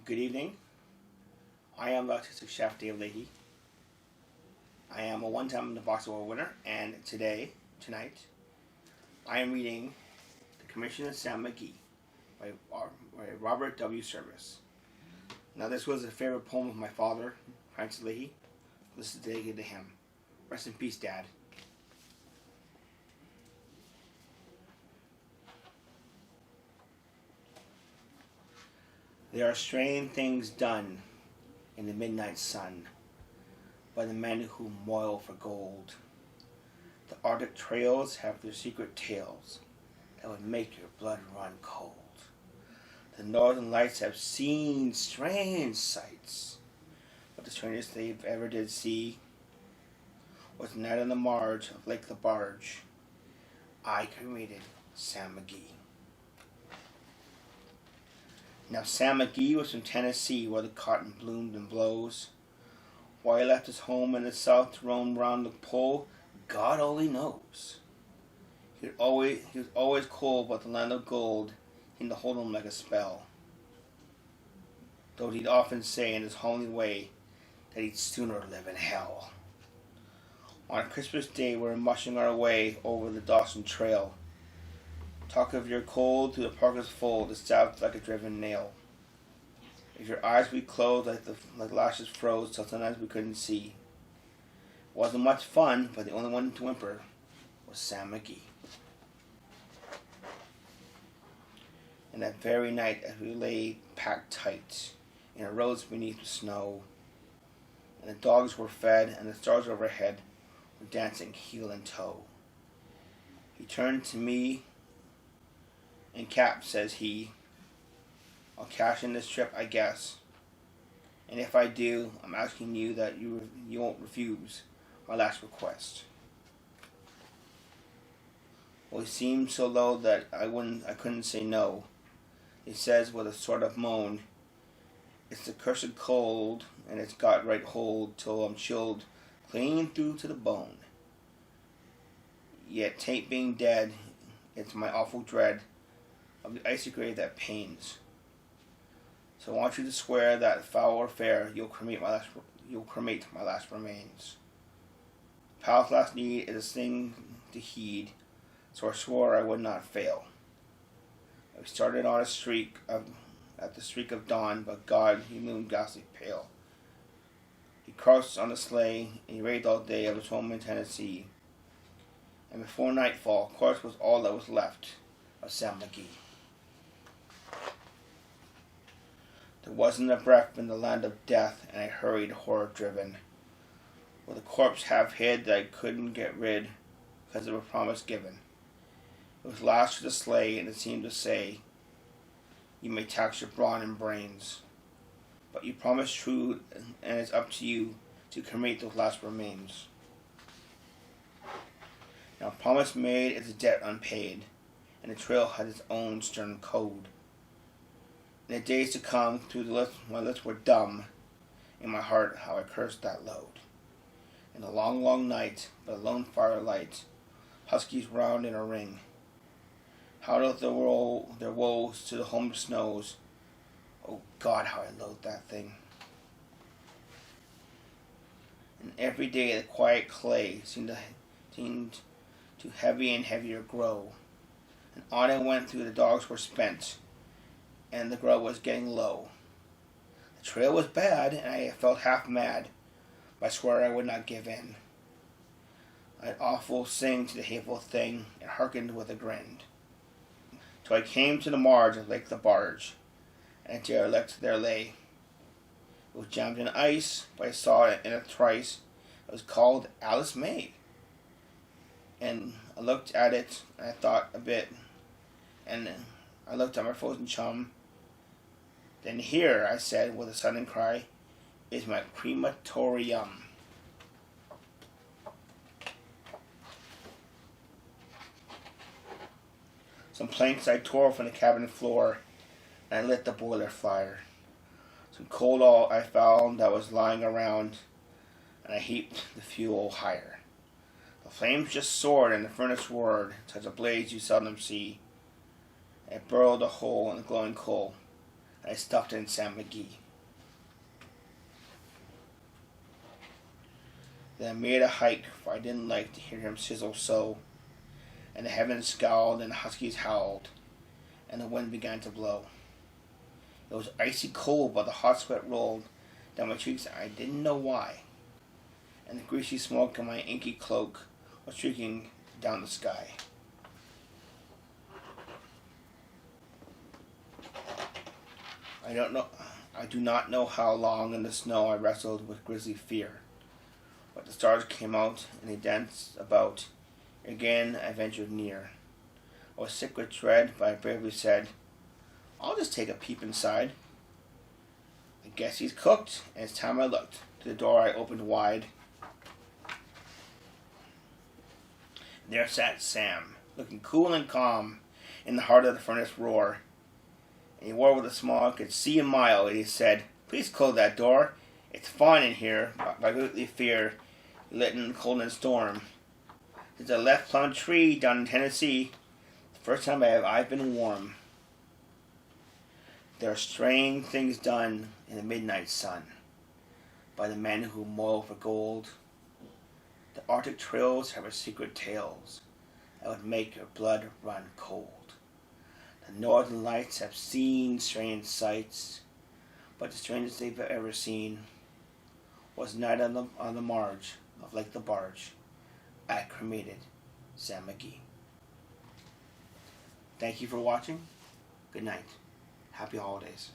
Good evening. I am the autistic chef Dave Leahy. I am a one-time Box Award winner, and tonight, I am reading The Cremation of Sam McGee by Robert W. Service. Now, this was a favorite poem of my father, Francis Leahy. This is dedicated to him. Rest in peace, Dad. There are strange things done in the midnight sun by the men who moil for gold. The Arctic trails have their secret tales that would make your blood run cold. The northern lights have seen strange sights, but the strangest they ever did see was the night on the marge of Lake the Barge. I cremated Sam McGee. Now Sam McGee was from Tennessee, where the cotton bloomed and blows. Why he left his home in the south to roam round the pole, God only knows. He was always cold, but the land of gold seemed to hold him like a spell. Though he'd often say in his homely way that he'd sooner live in hell. On Christmas Day, we were mushing our way over the Dawson Trail. Talk of your cold through the parker's fold, it stabbed like a driven nail. If your eyes we closed like lashes froze till sometimes we couldn't see. It wasn't much fun, but the only one to whimper was Sam McGee. And that very night, as we lay packed tight in our roads beneath the snow, and the dogs were fed and the stars overhead were dancing heel and toe, he turned to me. And Cap, says he, I'll cash in this trip, I guess. And if I do, I'm asking you that you won't refuse my last request. Well, he seemed so low that I couldn't say no. He says with a sort of moan, it's the cursed cold, and it's got right hold till I'm chilled clean through to the bone. Yet 'tain't being dead, it's my awful dread of the icy grave that pains. So I want you to swear that foul or fair, you'll cremate my last remains. Pal's last need is a thing to heed, so I swore I would not fail. I started on a streak at the streak of dawn, but God, he loomed ghastly pale. He crouched on the sleigh, and he raved all day of his home in Tennessee. And before nightfall, corpse was all that was left of Sam McGee. There wasn't a breath in the land of death, and I hurried horror-driven, with a corpse half hid that I couldn't get rid because of a promise given. It was lashed to the sleigh, and it seemed to say, you may tax your brawn and brains, but you promised true, and it's up to you to cremate those last remains. Now promise made is a debt unpaid, and the trail had its own stern code. In the days to come, my lips were dumb. In my heart, how I cursed that load. In the long, long night, by the lone firelight, huskies round in a ring. How doth they roll their woes to the home snows? Oh God, how I loathe that thing. And every day the quiet clay seemed to heavy and heavier grow. And on I went through the dogs were spent, and the grub was getting low. The trail was bad, and I felt half mad, but I swore I would not give in. I'd awful sing to the hateful thing, and hearkened with a grin, till I came to the marge of Lake the Barge, and a derelict there lay. It was jammed in ice, but I saw it in a trice. It was called Alice May. And I looked at it, and I thought a bit, and I looked at my frozen chum. Then here, I said with a sudden cry, is my crematorium. Some planks I tore from the cabin floor, and I lit the boiler fire. Some coal oil I found that was lying around, and I heaped the fuel higher. The flames just soared, and the furnace roared, such a blaze you seldom see. I burrowed a hole in the glowing coal, and I stuffed in Sam McGee. Then I made a hike, for I didn't like to hear him sizzle so, and the heavens scowled and the huskies howled, and the wind began to blow. It was icy cold, but the hot sweat rolled down my cheeks, and I didn't know why, and the greasy smoke in my inky cloak was streaking down the sky. I do not know how long in the snow I wrestled with grisly fear, but the stars came out and they danced about. Again I ventured near. I was sick with dread, but I bravely said, "I'll just take a peep inside. I guess he's cooked," and it's time I looked. To the door I opened wide. There sat Sam, looking cool and calm in the heart of the furnace roar. And he wore with a smile I could see a mile, and he said, "Please close that door. It's fine in here, but I greatly fear you let in the cold and storm. Since I left Plum Tree down in Tennessee, the first time I've been warm. There are strange things done in the midnight sun by the men who moil for gold. The Arctic trails have secret tales that would make your blood run cold. The northern lights have seen strange sights, but the strangest they've ever seen was night on the marge of Lake the Barge at Cremated Sam McGee." Thank you for watching. Good night. Happy holidays.